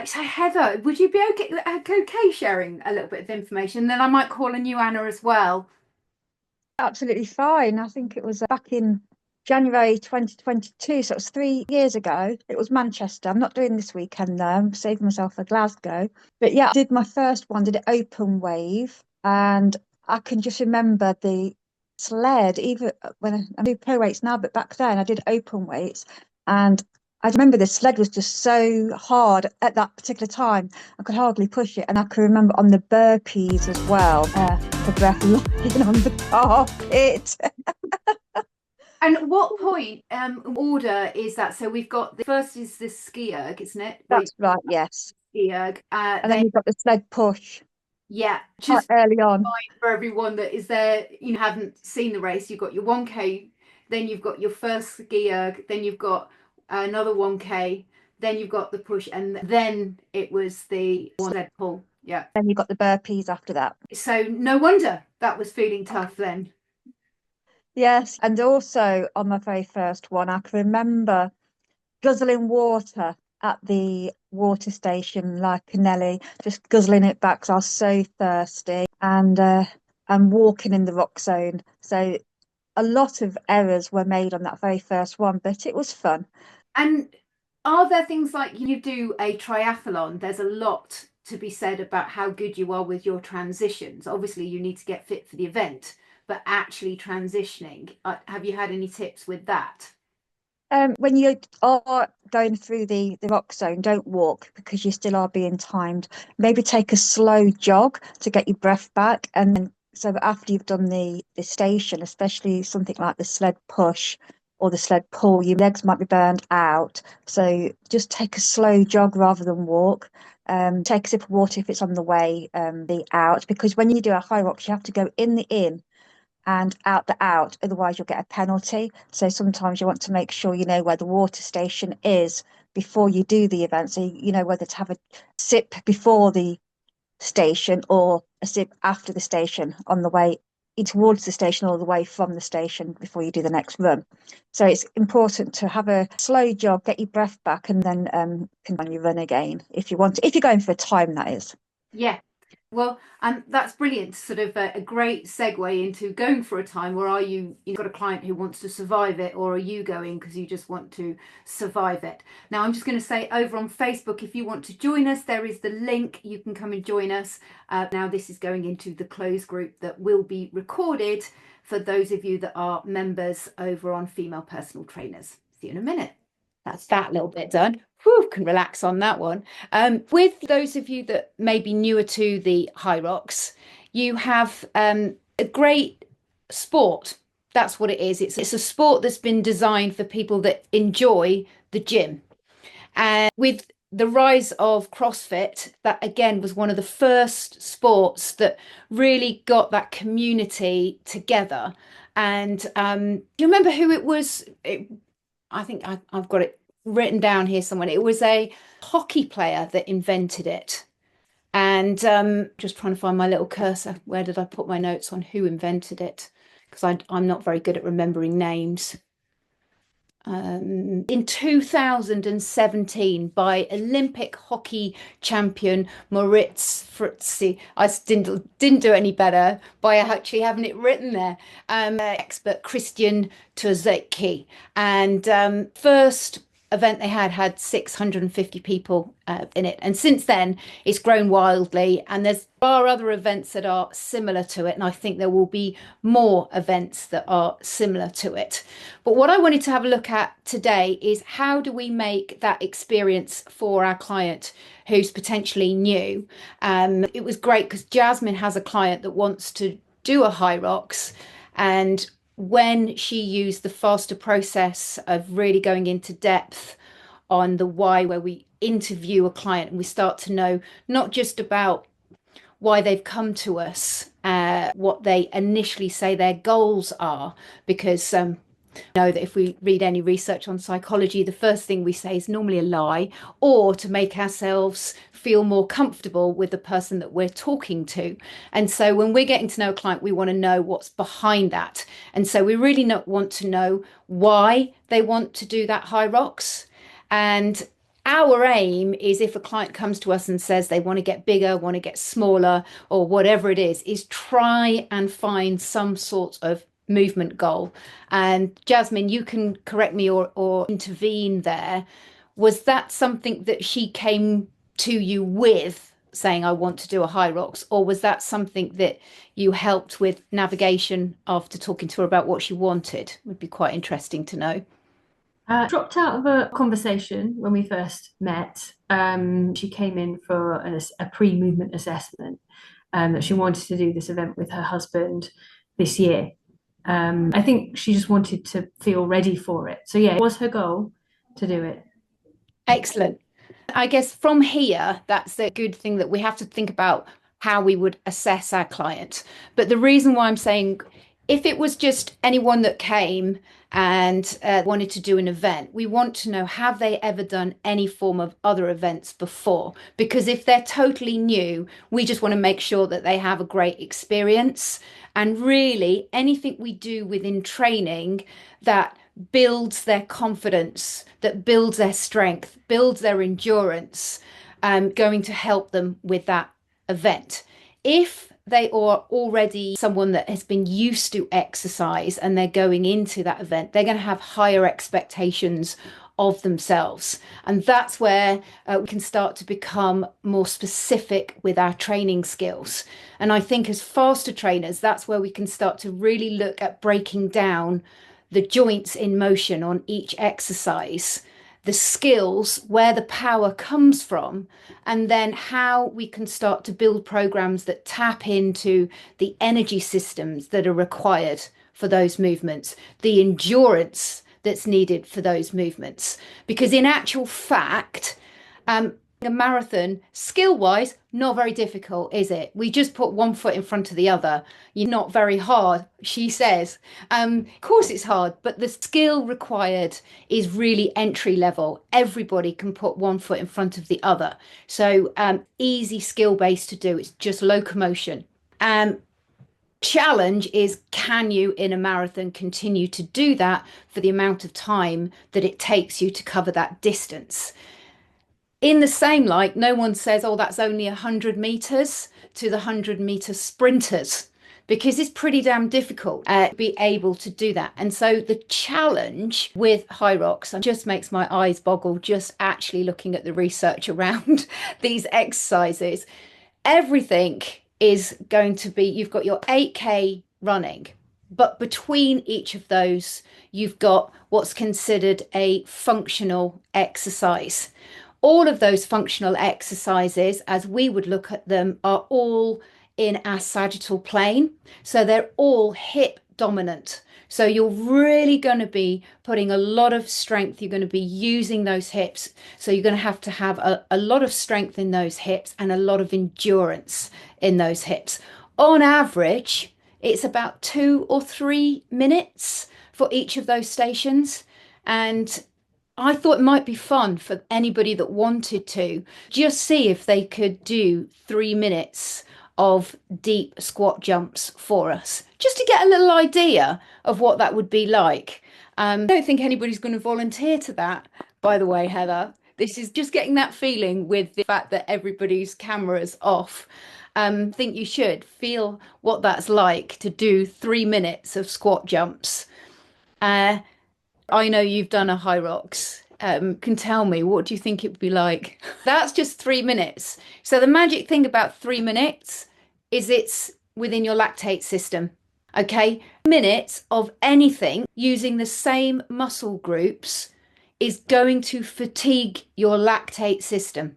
So Heather, would you be okay sharing a little bit of information? Then I might call on you, Anna, as well. Absolutely fine. I think it was back in January 2022, so it was 3 years ago. It was Manchester. I'm not doing this weekend though. I'm saving myself for Glasgow. But yeah, I did my first one, did it open wave, and I can just remember the sled, even when I do pro weights now, but back then I did open weights, and I remember the sled was just so hard at that particular time. I could hardly push it. And I can remember on the burpees as well, the breath lying on the carpet. And what point order is that? So we've got the first is the ski erg, isn't it? Where you That's right, yes. ski erg. And then Then you've got the sled push yeah, quite just early on. for everyone that is there, haven't seen the race, you've got your 1K, then you've got your first ski erg, then you've got another 1K, then you've got the push, and then it was the one sled pull. Yeah. Then you've got the burpees after that. So no wonder that was feeling tough then. Yes. And also on my very first one, I can remember guzzling water at the water station like a Nelly, just guzzling it back 'cause I was so thirsty and walking in the rock zone. So a lot of errors were made on that very first one, but it was fun. And are there things like you do a triathlon? There's a lot to be said about how good you are with your transitions. Obviously, you need to get fit for the event, but actually transitioning, have you had any tips with that? When you are going through the rock zone, don't walk because you still are being timed. Maybe take a slow jog to get your breath back, and then so that after you've done the station, especially something like the sled push or the sled pull, your legs might be burned out. So just take a slow jog rather than walk. Take a sip of water if it's on the way the out, because when you do a Hyrox, you have to go in the in and out the out, otherwise you'll get a penalty. So sometimes you want to make sure you know where the water station is before you do the event. So you know whether to have a sip before the station or a sip after the station on the way towards the station or the way from the station before you do the next run. So it's important to have a slow jog, get your breath back, and then can on your run again if you want to, if you're going for a time, that is. Yeah. Well, and that's brilliant. Sort of a great segue into going for a time, or are you got a client who wants to survive it, or are you going because you just want to survive it? Now, I'm just going to say over on Facebook, if you want to join us, there is the link. You can come and join us. Now, this is going into the closed group that will be recorded for those of you that are members over on Female Personal Trainers. See you in a minute. That's that little bit done. Whew, can relax on that one. With those of you that may be newer to the Hyrox, you have a great sport. That's what it is. It's a sport that's been designed for people that enjoy the gym. And with the rise of CrossFit, that again was one of the first sports that really got that community together. And do you remember who it was? I think I've got it written down here somewhere. It was a hockey player that invented it. And just trying to find my little cursor. Where did I put my notes on who invented it? Because I'm not very good at remembering names. In 2017 by Olympic hockey champion Moritz Fritzi. I didn't do any better by actually having it written there. Expert Christian Turzecki. And first event they had 650 people in it, and since then it's grown wildly, and there are other events that are similar to it, and I think there will be more events that are similar to it. But what I wanted to have a look at today is how do we make that experience for our client who's potentially new. It was great because Jasmine has a client that wants to do a Hyrox, and when she used the faster process of really going into depth on the why, where we interview a client and we start to know not just about why they've come to us, what they initially say their goals are, because know that if we read any research on psychology, the first thing we say is normally a lie, or to make ourselves feel more comfortable with the person that we're talking to. And so when we're getting to know a client, we want to know what's behind that. And so we really not want to know why they want to do that Hyrox. And Our aim is if a client comes to us and says they want to get bigger, want to get smaller, or whatever it is try and find some sort of movement goal. And Jasmine, you can correct me or intervene there. Was that something that she came to you with, saying, I want to do a Hyrox, or was that something that you helped with navigation after talking to her about what she wanted? Would be quite interesting to know. Dropped out of a conversation when we first met. She came in for a pre-movement assessment, that she wanted to do this event with her husband this year. I think she just wanted to feel ready for it. So yeah, it was her goal to do it. Excellent. I guess from here, that's the good thing that we have to think about how we would assess our client. But the reason why I'm saying if it was just anyone that came and wanted to do an event, we want to know have they ever done any form of other events before? Because if they're totally new, we just want to make sure that they have a great experience. And really, anything we do within training that builds their confidence, that builds their strength, builds their endurance, going to help them with that event. If they are already someone that has been used to exercise and they're going into that event, they're going to have higher expectations of themselves. And that's where we can start to become more specific with our training skills. And I think as faster trainers, that's where we can start to really look at breaking down the joints in motion on each exercise, the skills, where the power comes from, and then how we can start to build programs that tap into the energy systems that are required for those movements, the endurance that's needed for those movements. Because in actual fact, a marathon, skill wise, not very difficult, is it? We just put one foot in front of the other. You're not very hard, she says. Of course, it's hard, but the skill required is really entry level. Everybody can put one foot in front of the other. So, easy skill base to do. It's just locomotion. Challenge is can you in a marathon continue to do that for the amount of time that it takes you to cover that distance? In the same light, no one says, oh, that's only 100 meters to the 100-meter sprinters, because it's pretty damn difficult to be able to do that. And so the challenge with Hyrox just makes my eyes boggle just actually looking at the research around these exercises. Everything is going to be, you've got your 8K running, but between each of those, you've got what's considered a functional exercise. All of those functional exercises, as we would look at them, are all in our sagittal plane. So they're all hip dominant. So you're really going to be putting a lot of strength. You're going to be using those hips. So you're going to have a lot of strength in those hips and a lot of endurance in those hips. On average, it's about 2 or 3 minutes for each of those stations. And I thought it might be fun for anybody that wanted to just see if they could do 3 minutes of deep squat jumps for us, just to get a little idea of what that would be like. I don't think anybody's going to volunteer to that, by the way, Heather. This is just getting that feeling with the fact that everybody's camera's off. I think you should feel what that's like to do 3 minutes of squat jumps. I know you've done a Hyrox. Can tell me, what do you think it would be like? That's just 3 minutes. So the magic thing about 3 minutes is it's within your lactate system. Okay, minutes of anything using the same muscle groups is going to fatigue your lactate system.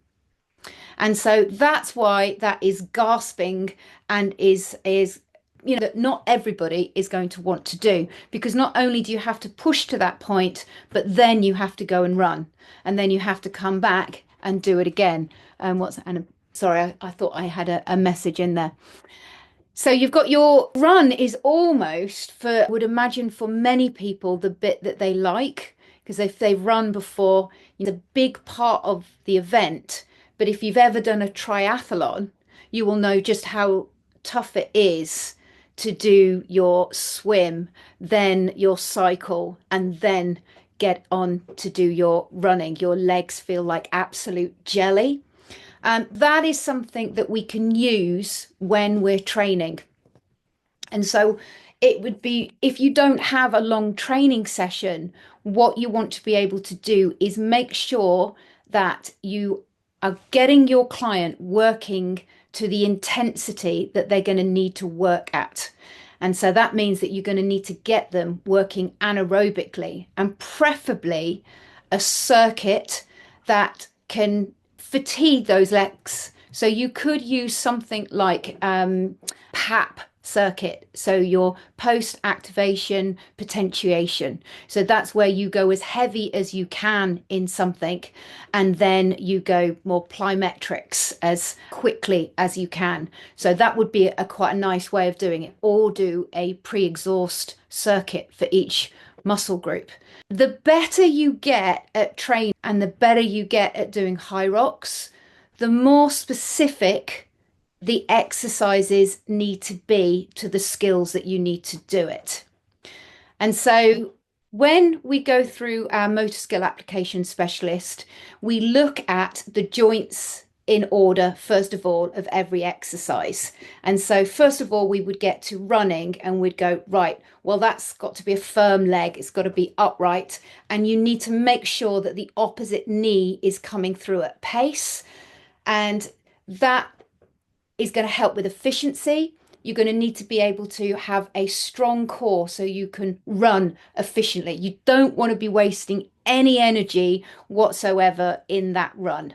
And so that's why that is gasping and is that not everybody is going to want to do, because not only do you have to push to that point, but then you have to go and run, and then you have to come back and do it again. Sorry, I thought I had a message in there. So you've got your run is almost, for would imagine for many people, the bit that they like, because if they've run before, it's a big part of the event. But if you've ever done a triathlon, you will know just how tough it is to do your swim, then your cycle, and then get on to do your running, your legs feel like absolute jelly. That is something that we can use when we're training. And so it would be, if you don't have a long training session, what you want to be able to do is make sure that you are getting your client working to the intensity that they're going to need to work at. And so that means that you're going to need to get them working anaerobically, and preferably a circuit that can fatigue those legs. So you could use something like PAP circuit, so your post activation potentiation. So that's where you go as heavy as you can in something, and then you go more plyometrics as quickly as you can. So that would be a quite a nice way of doing it, or do a pre-exhaust circuit for each muscle group. The better you get at training and the better you get at doing Hyrox, the more specific the exercises need to be to the skills that you need to do it. And so when we go through our motor skill application specialist, we look at the joints in order, first of all, of every exercise. And so first of all, we would get to running and we'd go, right, well, that's got to be a firm leg. It's got to be upright. And you need to make sure that the opposite knee is coming through at pace. And that is going to help with efficiency. You're going to need to be able to have a strong core so you can run efficiently. You don't want to be wasting any energy whatsoever in that run.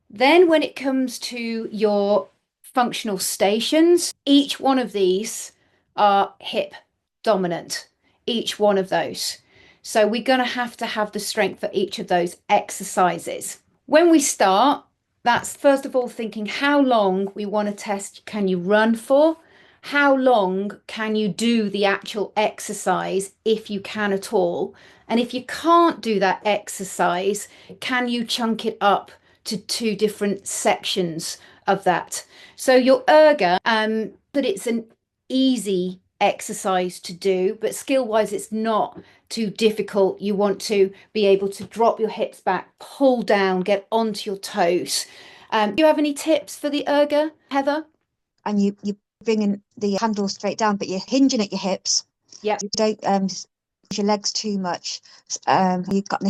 Then when it comes to your functional stations, each one of these are hip dominant, each one of those. So we're going to have the strength for each of those exercises. When we start, that's first of all thinking how long we want to test, can you run for? How long can you do the actual exercise if you can at all? And if you can't do that exercise, can you chunk it up to 2 different sections of that? So your erga, that it's an easy exercise to do, but skill wise it's not too difficult. You want to be able to drop your hips back, pull down, get onto your toes. Do you have any tips for the erga, Heather? And you bringing the handle straight down, but you're hinging at your hips. Yeah. You don't use your legs too much. You've got the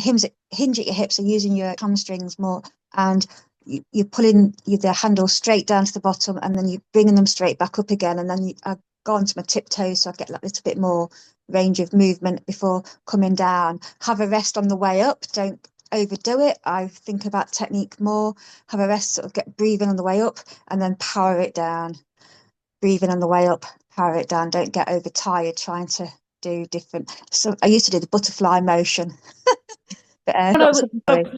hinge at your hips, so using your hamstrings more, and you're pulling the handle straight down to the bottom, and then you're bringing them straight back up again, and then I go onto my tiptoes so I get a little bit more range of movement before coming down. Have a rest on the way up. Don't overdo it. I think about technique more. Have a rest, sort of get breathing on the way up, and then power it down. Breathing on the way up, power it down. Don't get overtired trying to do different. So I used to do the butterfly motion. But, I was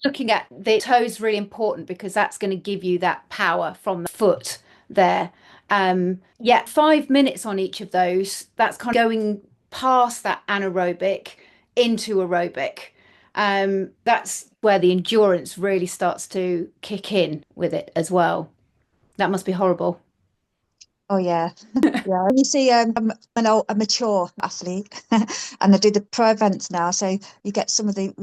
looking at the toes, really important because that's going to give you that power from the foot there. 5 minutes on each of those. That's kind of going past that anaerobic into aerobic. That's where the endurance really starts to kick in with it as well. That must be horrible. Oh yeah, yeah. You see, I'm a mature athlete, and I do the pro events now. So you get some of the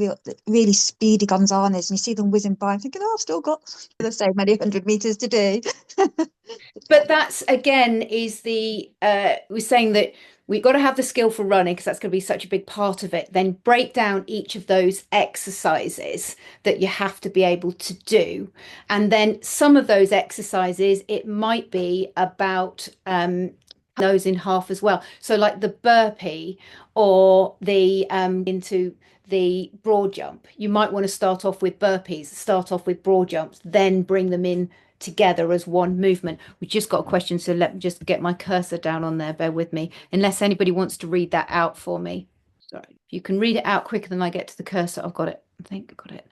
really speedy Gonzales, and you see them whizzing by, and thinking, "Oh, I've still got so many 100 meters to do." But that's again is we're saying that we've got to have the skill for running because that's going to be such a big part of it. Then break down each of those exercises that you have to be able to do. And then some of those exercises, it might be about those in half as well. So like the burpee or the into the broad jump. You might want to start off with burpees, start off with broad jumps, then bring them in together as one movement. We just got a question, so let me just get my cursor down on there. Bear with me, unless anybody wants to read that out for me. Sorry, if you can read it out quicker than I get to the cursor. I've got it. I think I got it.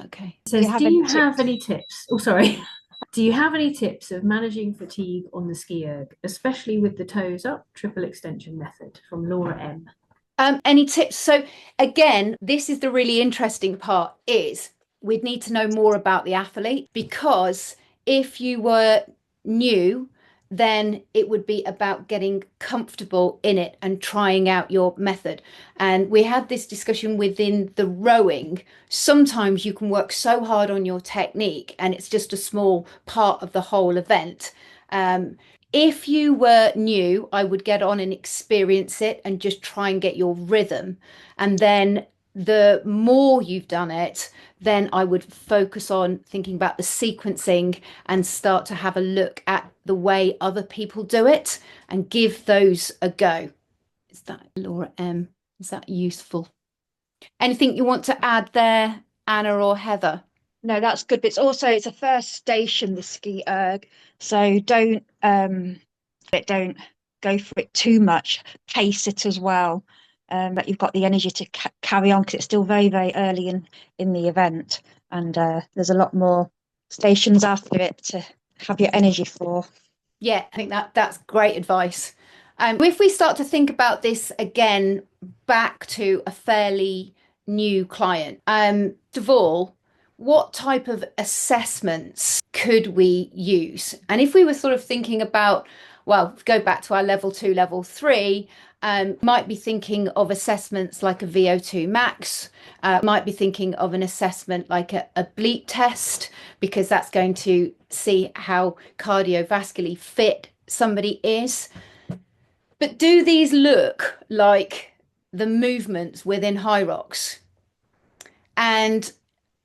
Okay. So do you have any tips? Oh, sorry. Do you have any tips of managing fatigue on the ski erg, especially with the toes up triple extension method from Laura M? Any tips? So again, this is the really interesting part is we'd need to know more about the athlete, because if you were new then it would be about getting comfortable in it and trying out your method. And we had this discussion within the rowing. Sometimes you can work so hard on your technique and it's just a small part of the whole event. If you were new, I would get on and experience it and just try and get your rhythm. And then the more you've done it, then I would focus on thinking about the sequencing and start to have a look at the way other people do it and give those a go. Is that Laura M? Is that useful? Anything you want to add there, Anna or Heather? No, that's good. But it's a first station, the ski erg. So don't go for it too much. Pace it as well. That you've got the energy to carry on because it's still very, very early in the event, and there's a lot more stations after it to have your energy for. Yeah, I think that's great advice. If we start to think about this again, back to a fairly new client, first of all, what type of assessments could we use? And if we were sort of thinking about, well, go back to our level 2, level 3, might be thinking of assessments like a VO2 max, might be thinking of an assessment like a bleep test, because that's going to see how cardiovascularly fit somebody is. But do these look like the movements within Hyrox? And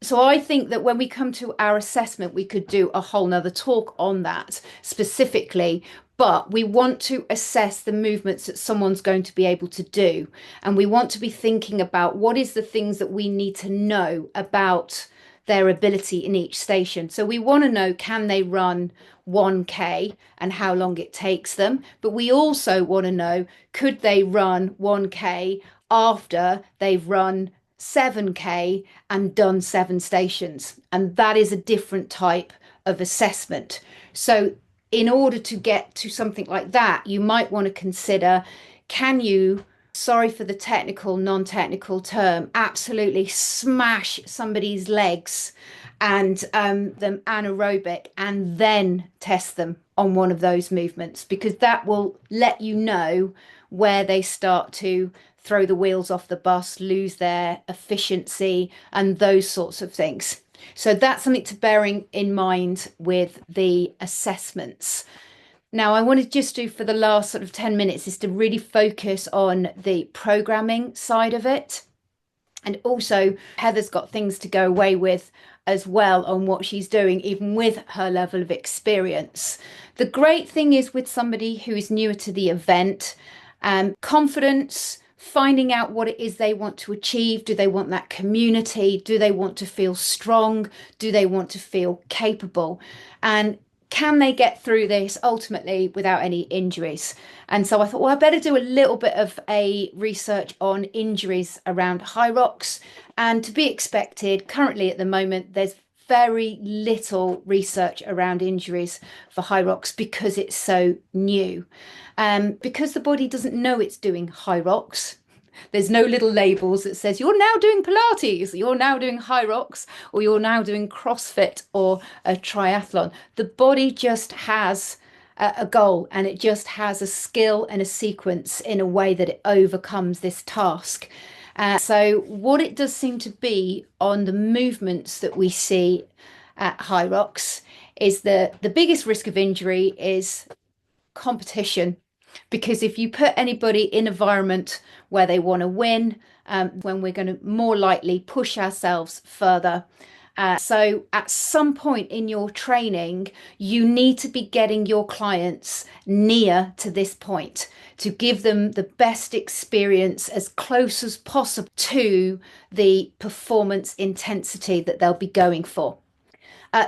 so I think that when we come to our assessment, we could do a whole nother talk on that specifically, but we want to assess the movements that someone's going to be able to do. And we want to be thinking about what is the things that we need to know about their ability in each station. So we want to know, can they run 1K and how long it takes them? But we also want to know, could they run 1K after they've run 7K and done 7 stations? And that is a different type of assessment. So in order to get to something like that, you might want to consider, can you, sorry for the technical, non-technical term, absolutely smash somebody's legs and them anaerobic and then test them on one of those movements, because that will let you know where they start to throw the wheels off the bus, lose their efficiency, and those sorts of things. So that's something to bearing in mind with the assessments. Now, I want to just do for the last sort of 10 minutes is to really focus on the programming side of it. And also, Heather's got things to go away with as well on what she's doing, even with her level of experience. The great thing is with somebody who is newer to the event, confidence, finding out what it is they want to achieve. Do they want that community? Do they want to feel strong? Do they want to feel capable? And can they get through this ultimately without any injuries? And so I thought, well, I better do a little bit of a research on injuries around Hyrox. And to be expected, currently at the moment, there's very little research around injuries for Hyrox because it's so new. Because the body doesn't know it's doing Hyrox. There's no little labels that says you're now doing Pilates, you're now doing Hyrox, or you're now doing CrossFit or a triathlon. The body just has a goal, and it just has a skill and a sequence in a way that it overcomes this task. So what it does seem to be on the movements that we see at Hyrox is that the biggest risk of injury is competition. Because if you put anybody in an environment where they want to win, when we're going to more likely push ourselves further. So at some point in your training, you need to be getting your clients near to this point to give them the best experience as close as possible to the performance intensity that they'll be going for.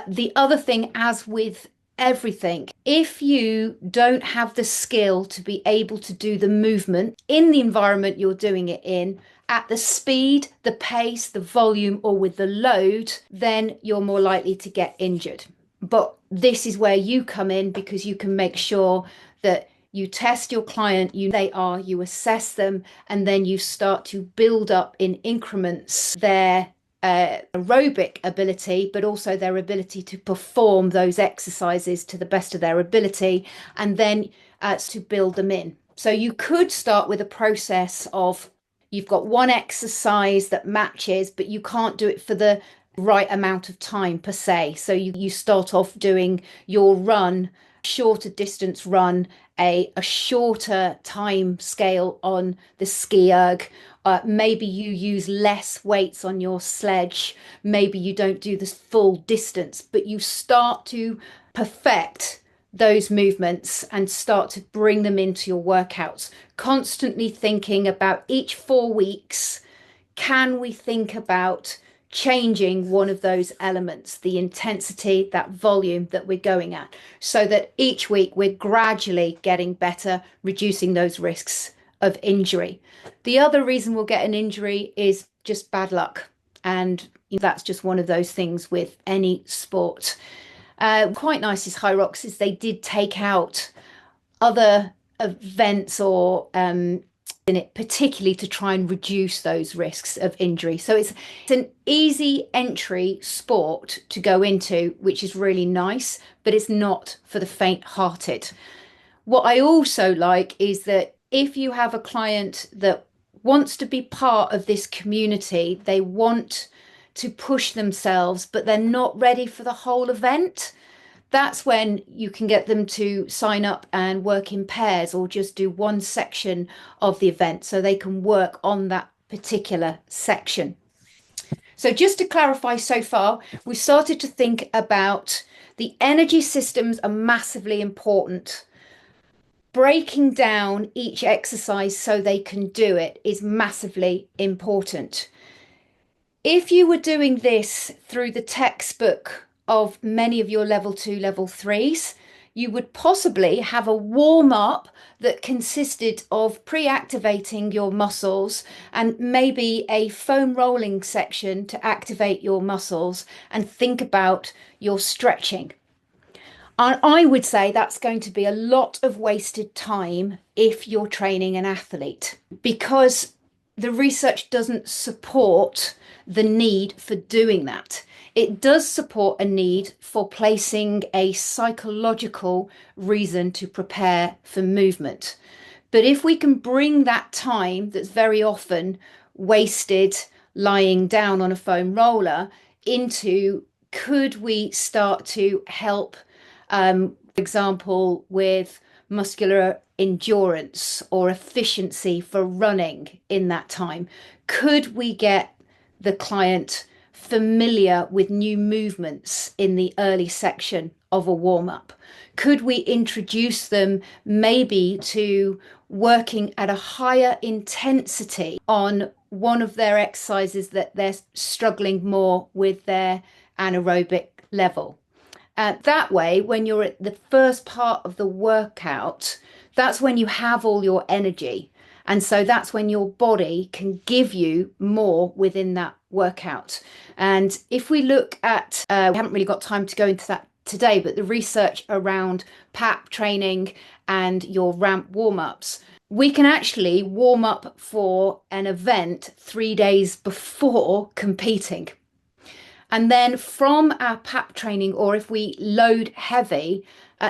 The other thing, as with everything, if you don't have the skill to be able to do the movement in the environment you're doing it in, at the speed, the pace, the volume, or with the load, then you're more likely to get injured. But this is where you come in, because you can make sure that you test your client, you assess them, and then you start to build up in increments their aerobic ability, but also their ability to perform those exercises to the best of their ability, and then to build them in. So you could start with a process of you've got one exercise that matches, but you can't do it for the right amount of time per se. So you start off doing your run, shorter distance run, a shorter time scale on the ski erg. Maybe you use less weights on your sledge. Maybe you don't do the full distance, but you start to perfect those movements and start to bring them into your workouts. Constantly thinking about each 4 weeks, can we think about changing one of those elements, the intensity, that volume that we're going at, so that each week we're gradually getting better, reducing those risks of injury. The other reason we'll get an injury is just bad luck. And that's just one of those things with any sport. Quite nice is Hyrox is they did take out other events or in it, particularly to try and reduce those risks of injury. So it's an easy entry sport to go into, which is really nice, but it's not for the faint-hearted. What I also like is that if you have a client that wants to be part of this community, they want to push themselves, but they're not ready for the whole event, that's when you can get them to sign up and work in pairs or just do one section of the event so they can work on that particular section. So just to clarify, so far, we started to think about the energy systems are massively important. Breaking down each exercise so they can do it is massively important. If you were doing this through the textbook of many of your level 2, level 3s, you would possibly have a warm up that consisted of pre-activating your muscles and maybe a foam rolling section to activate your muscles and think about your stretching. I would say that's going to be a lot of wasted time if you're training an athlete, because the research doesn't support the need for doing that. It does support a need for placing a psychological reason to prepare for movement. But if we can bring that time that's very often wasted lying down on a foam roller into, could we start to help, for example, with muscular endurance or efficiency for running in that time? Could we get the client familiar with new movements in the early section of a warm-up? Could we introduce them maybe to working at a higher intensity on one of their exercises that they're struggling more with their anaerobic level? That way, when you're at the first part of the workout, that's when you have all your energy. And so that's when your body can give you more within that workout. And if we look at, we haven't really got time to go into that today, but the research around PAP training and your ramp warm-ups, we can actually warm up for an event 3 days before competing. And then from our PAP training, or if we load heavy,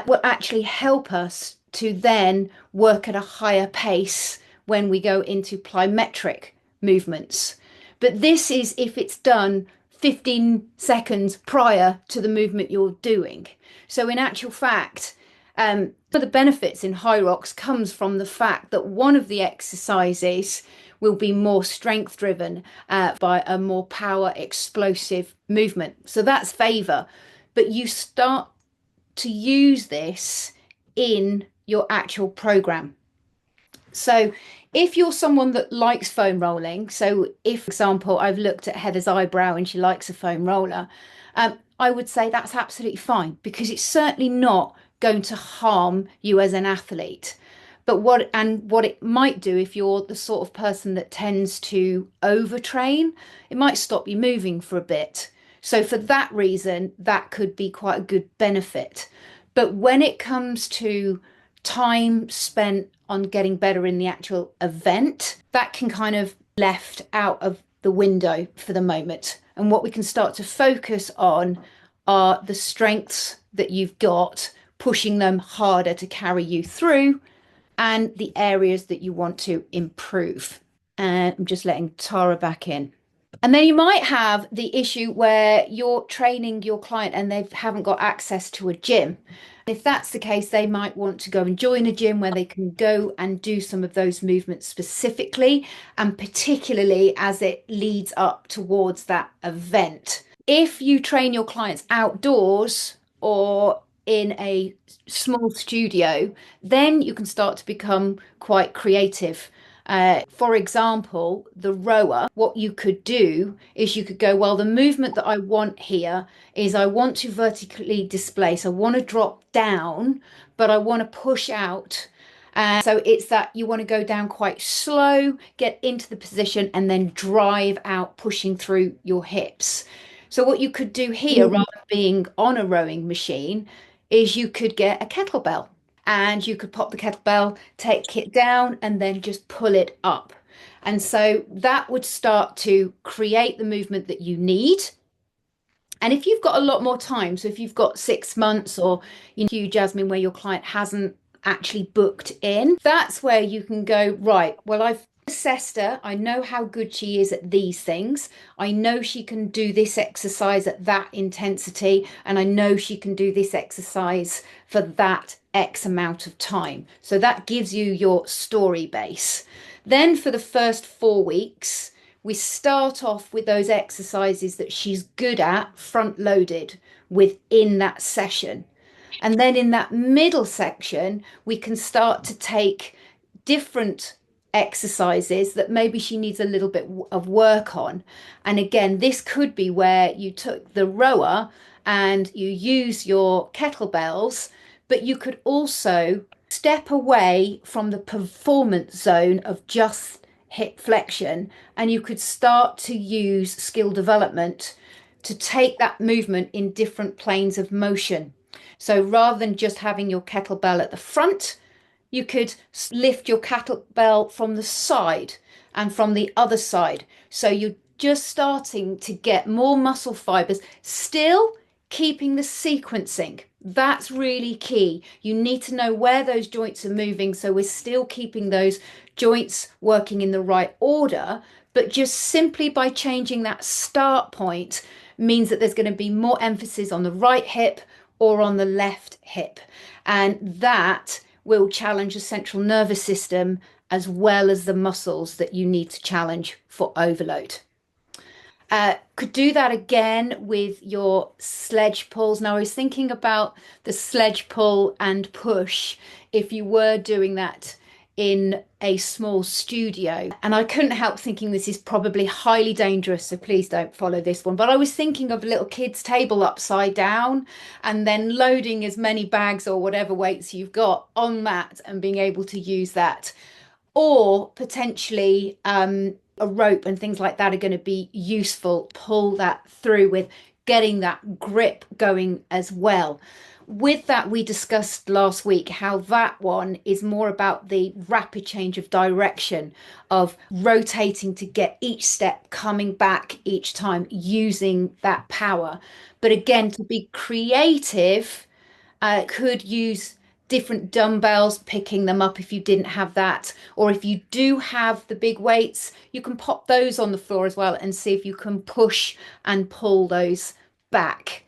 will actually help us to then work at a higher pace when we go into plyometric movements. But this is if it's done 15 seconds prior to the movement you're doing. So in actual fact, the benefits in Hyrox comes from the fact that one of the exercises will be more strength driven by a more power explosive movement. So that's favour, but you start to use this in your actual program. So if you're someone that likes foam rolling, so if, for example, I've looked at Heather's eyebrow and she likes a foam roller, I would say that's absolutely fine, because it's certainly not going to harm you as an athlete. But what it might do, if you're the sort of person that tends to overtrain, it might stop you moving for a bit. So for that reason, that could be quite a good benefit. But when it comes to time spent on getting better in the actual event, that can kind of left out of the window for the moment. And what we can start to focus on are the strengths that you've got, pushing them harder to carry you through, and the areas that you want to improve. And I'm just letting Tara back in. And then you might have the issue where you're training your client and they haven't got access to a gym. If that's the case, they might want to go and join a gym where they can go and do some of those movements specifically, and particularly as it leads up towards that event. If you train your clients outdoors or in a small studio, then you can start to become quite creative. For example, the rower, what you could do is you could go, well, the movement that I want here is I want to vertically displace. I want to drop down, but I want to push out. So it's that you want to go down quite slow, get into the position, and then drive out, pushing through your hips. So what you could do here, rather than being on a rowing machine, is you could get a kettlebell and you could pop the kettlebell, take it down, and then just pull it up. And so that would start to create the movement that you need. And if you've got a lot more time, so if you've got 6 months, or you, Jasmine, where your client hasn't actually booked in, that's where you can go, right, well, I've assessed her. I know how good she is at these things. I know she can do this exercise at that intensity, and I know she can do this exercise for that X amount of time. So that gives you your story base. Then for the first 4 weeks, we start off with those exercises that she's good at, front loaded within that session. And then in that middle section, we can start to take different exercises that maybe she needs a little bit of work on. And again, this could be where you took the rower and you use your kettlebells, but you could also step away from the performance zone of just hip flexion, and you could start to use skill development to take that movement in different planes of motion. So rather than just having your kettlebell at the front, you could lift your kettlebell from the side and from the other side. So you're just starting to get more muscle fibers, still keeping the sequencing. That's really key. You need to know where those joints are moving, so we're still keeping those joints working in the right order, but just simply by changing that start point means that there's going to be more emphasis on the right hip or on the left hip. And that will challenge the central nervous system as well as the muscles that you need to challenge for overload. Could do that again with your sledge pulls. Now, I was thinking about the sledge pull and push if you were doing that in a small studio. And I couldn't help thinking this is probably highly dangerous, so please don't follow this one. But I was thinking of a little kid's table upside down and then loading as many bags or whatever weights you've got on that and being able to use that. Or potentially a rope and things like that are going to be useful. Pull that through with getting that grip going as well. With that, we discussed last week how that one is more about the rapid change of direction, of rotating to get each step coming back each time using that power. But again, to be creative, could use different dumbbells, picking them up if you didn't have that. Or if you do have the big weights, you can pop those on the floor as well and see if you can push and pull those back.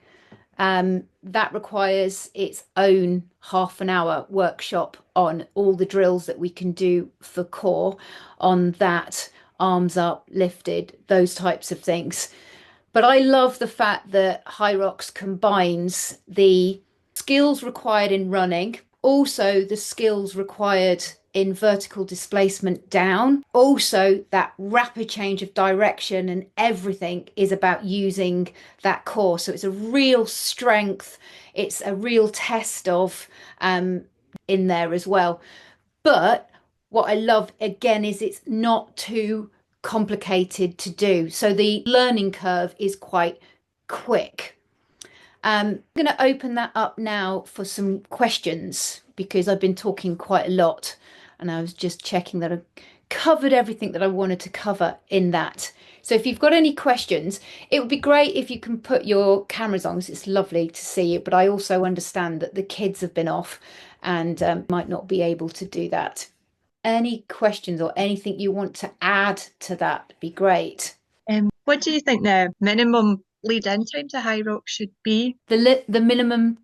That requires its own half-an-hour workshop on all the drills that we can do for core on that, arms up, lifted, those types of things. But I love the fact that Hyrox combines the skills required in running, also the skills required in vertical displacement down, also that rapid change of direction, and everything is about using that core. So it's a real strength, it's a real test of in there as well. But what I love again is it's not too complicated to do, so the learning curve is quite quick. I'm going to open that up now for some questions because I've been talking quite a lot and I was just checking that I'm covered everything that I wanted to cover in that. So if you've got any questions, it would be great if you can put your cameras on, because it's lovely to see you. But I also understand that the kids have been off and might not be able to do that. Any questions or anything you want to add to that? Be great. What do you think the minimum lead-in time to Hyrox should be? The minimum.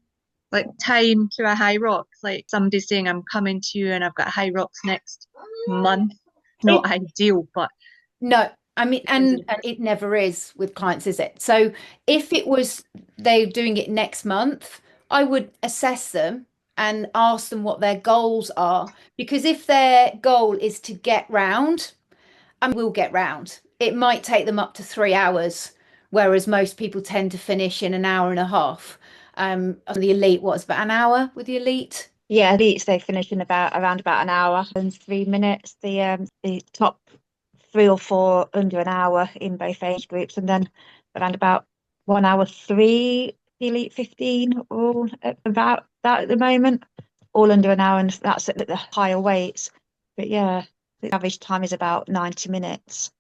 Like time to a Hyrox, like somebody saying I'm coming to you and I've got a Hyrox next month. Not ideal, but No, I mean, and it never is with clients, is it? So if it was they're doing it next month, I would assess them and ask them what their goals are. Because if their goal is to get round, and will get round, it might take them up to 3 hours, whereas most people tend to finish in an hour and a half. The elite was about an hour with the elite. Yeah, the they finish in around about an hour and 3 minutes. The top 3 or 4 under an hour in both age groups, and then around about 1 hour three, the elite 15, all about that at the moment, all under an hour, and that's at the higher weights. But yeah, the average time is about 90 minutes.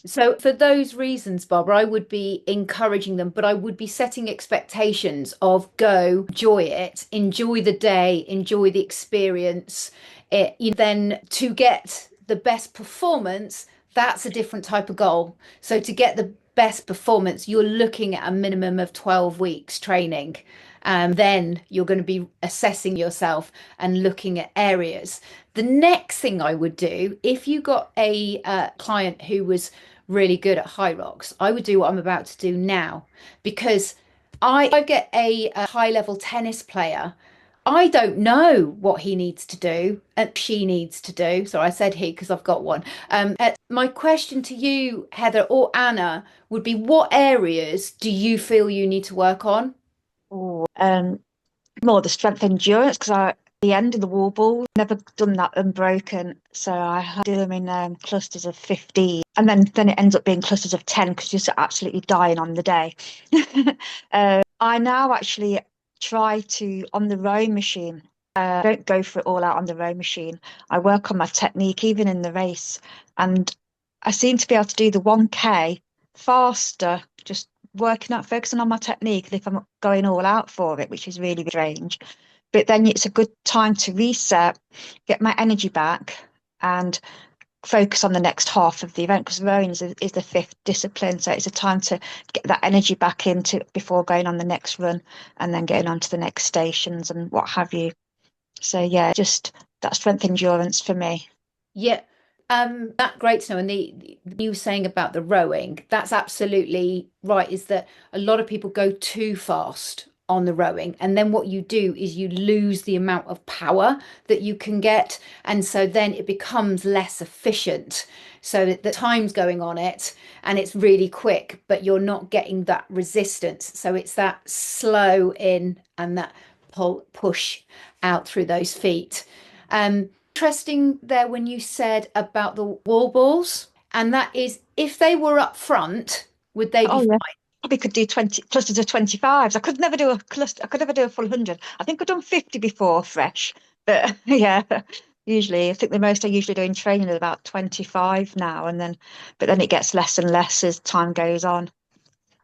So for those reasons, Barbara, I would be encouraging them, but I would be setting expectations of go, enjoy it, enjoy the day, enjoy the experience. Then to get the best performance, that's a different type of goal. So to get the best performance, you're looking at a minimum of 12 weeks training. Then you're going to be assessing yourself and looking at areas. The next thing I would do, if you got a client who was really good at Hyrox, I would do what I'm about to do now, because I get a high level tennis player. I don't know what he needs to do and she needs to do. So I said he because I've got one. My question to you, Heather or Anna, would be what areas do you feel you need to work on? Oh, more the strength endurance, because I the end of the wall ball never done that unbroken, so I do them in clusters of 15, and then it ends up being clusters of 10 because you're absolutely dying on the day. I now actually try to on the rowing machine. Don't go for it all out on the row machine. I work on my technique even in the race, and I seem to be able to do the 1K faster, just working out, focusing on my technique, and if I'm going all out for it, which is really strange. But then it's a good time to reset, get my energy back, and focus on the next half of the event, because rowing is the fifth discipline. So it's a time to get that energy back into before going on the next run and then getting on to the next stations and what have you. So yeah, just that strength endurance for me. Yeah, that great to know. And you were saying about the rowing, that's absolutely right, is that a lot of people go too fast on the rowing, and then what you do is you lose the amount of power that you can get, and so then it becomes less efficient, so that the time's going on it and it's really quick, but you're not getting that resistance. So it's that slow in and that push out through those feet. Interesting there when you said about the wall balls, and that is if they were up front, would they be Oh yeah, fine? probably could do 20 clusters of 25s. I could never do a cluster. I could never do a full 100. I think I've done 50 before fresh, but yeah, usually I think the most I usually do in training is about 25 now, and then but then it gets less and less as time goes on.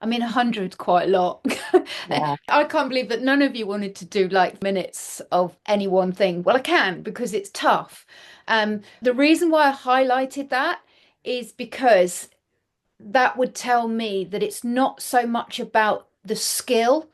I mean, 100's quite a lot. Yeah. I can't believe that none of you wanted to do like minutes of any one thing. Well, I can because it's tough. The reason why I highlighted that is because that would tell me that it's not so much about the skill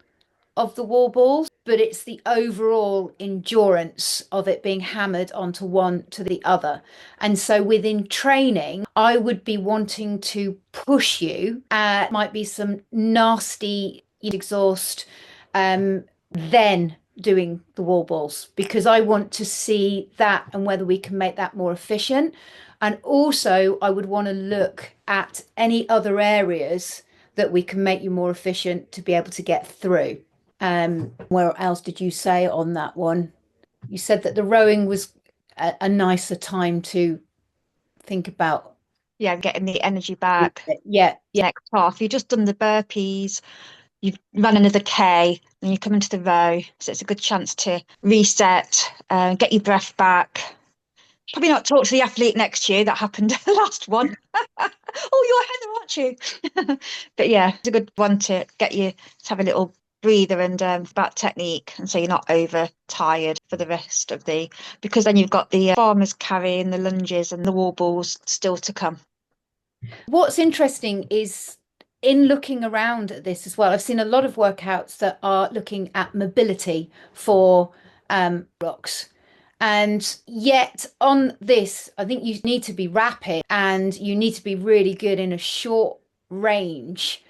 of the wall balls, but it's the overall endurance of it being hammered onto one to the other. And so within training, I would be wanting to push you. Might be some nasty exhaust, then doing the wall balls, because I want to see that and whether we can make that more efficient. And also, I would want to look at any other areas that we can make you more efficient to be able to get through. Where else did you say on that one? You said that the rowing was a nicer time to think about. Yeah, getting the energy back. Yeah, yeah. Next half, you've just done the burpees, you've run another K, and you come into the row. So it's a good chance to reset, get your breath back, Probably not talk to the athlete next year. That happened the last one. Oh, you're Heather, aren't you? But yeah, it's a good one to get you to have a little breather and about technique, and so you're not overtired for the rest of the, because then you've got the farmer's carry and the lunges and the wall balls still to come. What's interesting is in looking around at this as well, I've seen a lot of workouts that are looking at mobility for rocks. And yet on this, I think you need to be rapid and you need to be really good in a short range.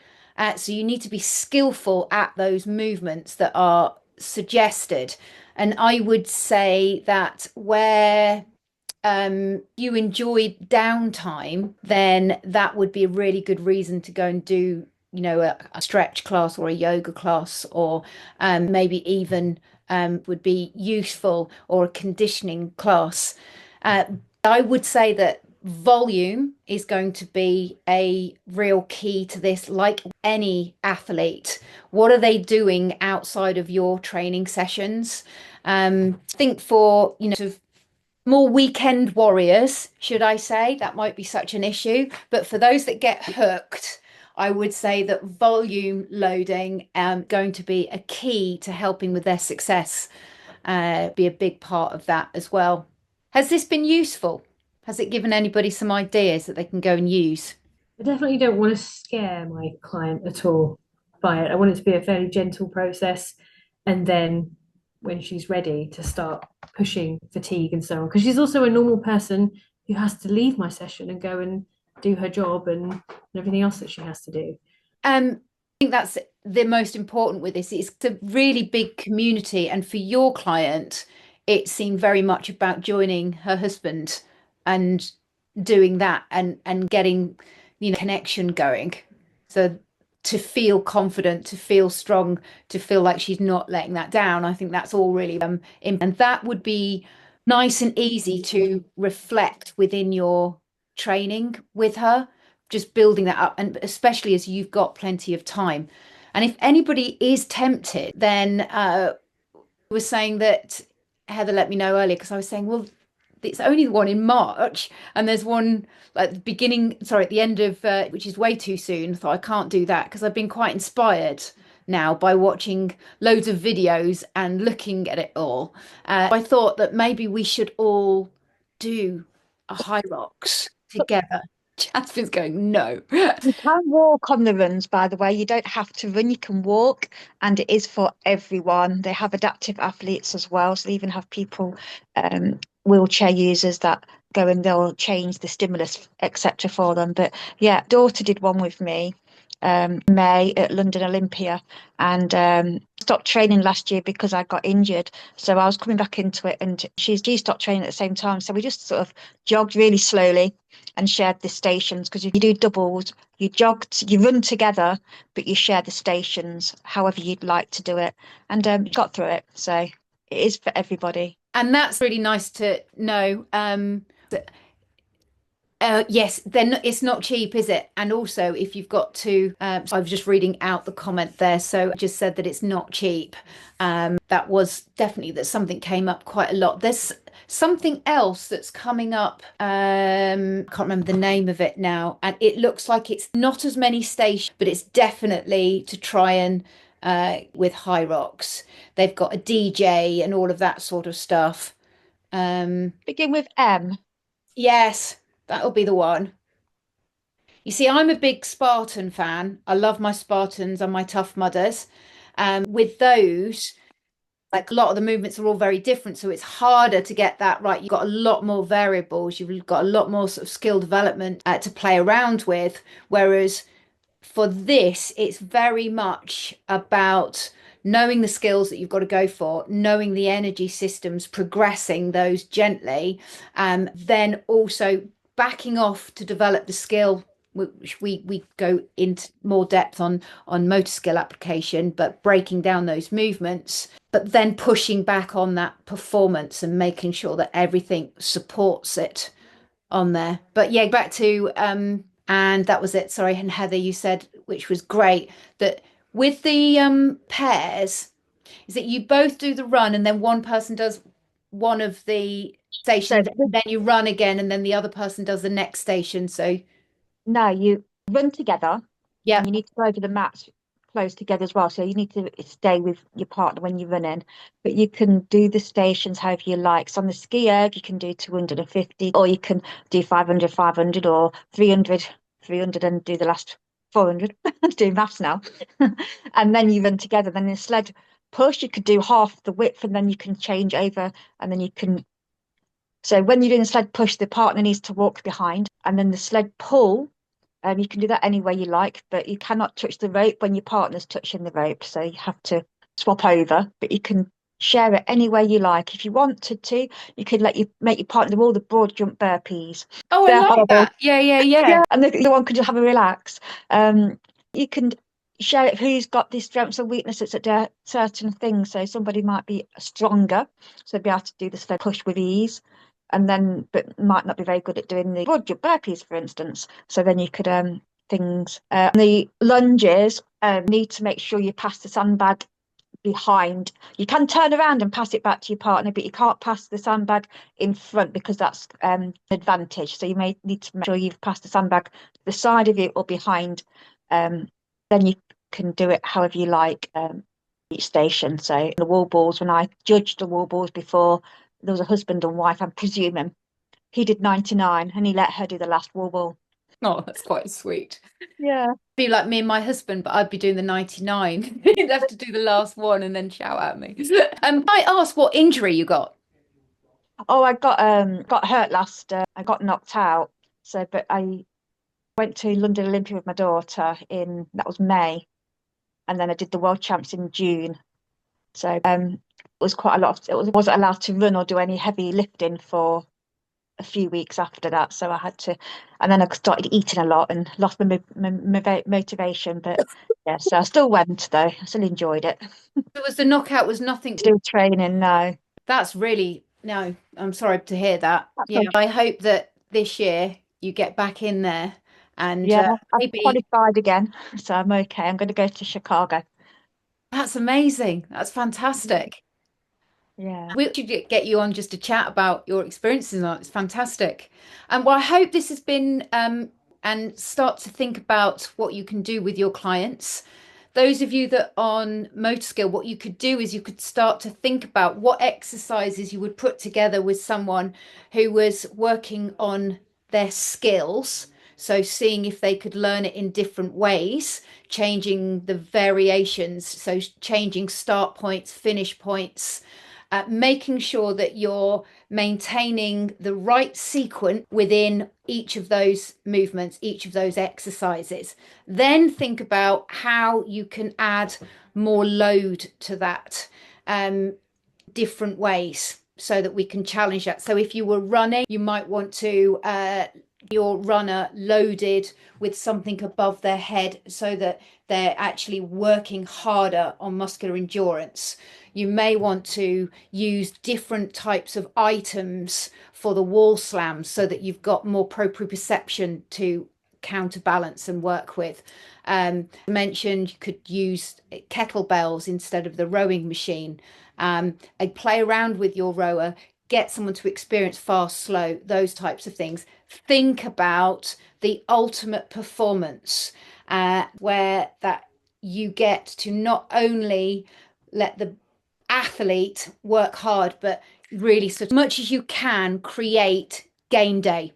So you need to be skillful at those movements that are suggested. And I would say that where you enjoy downtime, then that would be a really good reason to go and do, a stretch class or a yoga class, or maybe even would be useful, or a conditioning class. I would say that volume is going to be a real key to this, like any athlete. What are they doing outside of your training sessions? I think for, sort of more weekend warriors, should I say, that might be such an issue. But for those that get hooked, I would say that volume loading going to be a key to helping with their success, be a big part of that as well. Has this been useful? Has it given anybody some ideas that they can go and use? I definitely don't want to scare my client at all by it. I want it to be a fairly gentle process, and then when she's ready to start pushing fatigue and so on, because she's also a normal person who has to leave my session and go and do her job and everything else that she has to do. I think that's the most important with this. It's a really big community, and for your client, it seemed very much about joining her husband and doing that, and getting, connection going. So to feel confident, to feel strong, to feel like she's not letting that down, I think that's all really and that would be nice and easy to reflect within your training with her, just building that up, and especially as you've got plenty of time. And if anybody is tempted, then I was saying that Heather let me know earlier, because I was saying, well, it's only the one in March, and there's one at the beginning, sorry, at the end of, which is way too soon. I thought I can't do that, because I've been quite inspired now by watching loads of videos and looking at it all. I thought that maybe we should all do a Hyrox together. Jasmine's going, no. You can walk on the runs, by the way. You don't have to run, you can walk, and it is for everyone. They have adaptive athletes as well, so they even have people, wheelchair users, that go and they'll change the stimulus, etc. for them. But yeah, daughter did one with me, May, at London Olympia, and stopped training last year because I got injured. So I was coming back into it, and she stopped training at the same time. So we just sort of jogged really slowly and shared the stations, because if you do doubles, you you run together, but you share the stations however you'd like to do it, and got through it. So it is for everybody. And that's really nice to know. Yes, then it's not cheap, is it? And also, if you've got to, so I was just reading out the comment there. So I just said that it's not cheap. That was definitely, that something came up quite a lot. There's something else that's coming up. I can't remember the name of it now. And it looks like it's not as many stations, but it's definitely to try and with Hyrox. They've got a DJ and all of that sort of stuff. Begin with M. Yes, that'll be the one. You see, I'm a big Spartan fan. I love my Spartans and my Tough Mudders. With those, like, a lot of the movements are all very different, so it's harder to get that right. You've got a lot more variables. You've got a lot more sort of skill development to play around with. Whereas for this, it's very much about knowing the skills that you've got to go for, knowing the energy systems, progressing those gently, then also backing off to develop the skill, which we go into more depth on motor skill application, but breaking down those movements, but then pushing back on that performance and making sure that everything supports it on there. But yeah, back to and that was it. Sorry, and Heather, you said, which was great, that with the pairs, is that you both do the run and then one person does one of the So stations, then you run again, and then the other person does the next station. So no, you run together yeah. and you need to go over the mats close together as well. So you need to stay with your partner when you're running, but you can do the stations however you like. So on the ski erg, you can do 250, or you can do 500, 500, or 300, 300, and do the last 400. I'm doing maths now. And then you run together. Then in a sled push, you could do half the width, and then you can change over, and then you can. So when you're doing the sled push, the partner needs to walk behind, and then the sled pull. You can do that any way you like, but you cannot touch the rope when your partner's touching the rope. So you have to swap over, but you can share it any way you like. If you wanted to, you could make your partner do all the broad jump burpees. Oh, I They're like horrible. that. Yeah. Yeah, and the one could just have a relax. You can share it who's got the strengths and weaknesses at certain things. So somebody might be stronger, so be able to do the sled push with ease, and then but might not be very good at doing the broad jump burpees, for instance. So then you could things the lunges need to make sure you pass the sandbag behind. You can turn around and pass it back to your partner, but you can't pass the sandbag in front because that's an advantage. So you may need to make sure you've passed the sandbag to the side of you or behind. Then you can do it however you like each station. So the wall balls, when I judged the wall balls before, there was a husband and wife, I'm presuming. He did 99 and he let her do the last wall ball. Oh, that's quite sweet. Yeah. Be like me and my husband, but I'd be doing the 99. He'd have to do the last one and then shout at me. I asked what injury you got. Oh, I got hurt last. I got knocked out. So, but I went to London Olympia with my daughter in that was May, and then I did the World Champs in June. So it was quite a lot. Wasn't allowed to run or do any heavy lifting for a few weeks after that. So I had to, and then I started eating a lot and lost my motivation. But yeah, so I still went though. I still enjoyed it. It was the knockout was nothing. Still training no. That's really, no, I'm sorry to hear that. That's Yeah, okay. I hope that this year you get back in there and Yeah, I've maybe qualified again, so I'm okay. I'm going to go to Chicago. that's amazing. That's fantastic. Yeah. We should get you on just to chat about your experiences on it. It's fantastic. Well, I hope this has been and start to think about what you can do with your clients. Those of you that are on motor skill, what you could do is you could start to think about what exercises you would put together with someone who was working on their skills. So seeing if they could learn it in different ways, changing the variations, so changing start points, finish points, making sure that you're maintaining the right sequence within each of those movements, each of those exercises. Then think about how you can add more load to that, different ways so that we can challenge that. So if you were running, you might want to your runner loaded with something above their head so that they're actually working harder on muscular endurance. You may want to use different types of items for the wall slams so that you've got more proprioception to counterbalance and work with. I mentioned you could use kettlebells instead of the rowing machine. I'd play around with your rower, get someone to experience fast, slow, those types of things. Think about the ultimate performance, where that you get to not only let the athlete work hard, but really, so much as you can, create game day.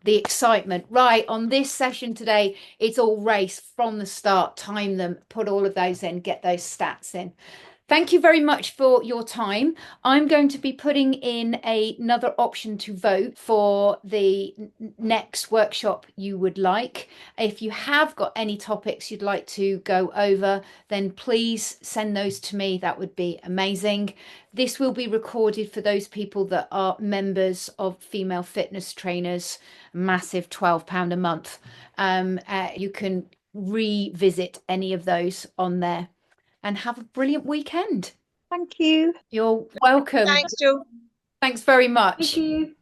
The excitement, right? On this session today, it's all race from the start, time them, put all of those in, get those stats in. Thank you very much for your time. I'm going to be putting in another option to vote for the next workshop you would like. If you have got any topics you'd like to go over, then please send those to me. That would be amazing. This will be recorded for those people that are members of Female Fitness Trainers, massive £12 a month. You can revisit any of those on there. And have a brilliant weekend. Thank you. You're welcome. Thanks, Jo. Thanks very much. Thank you.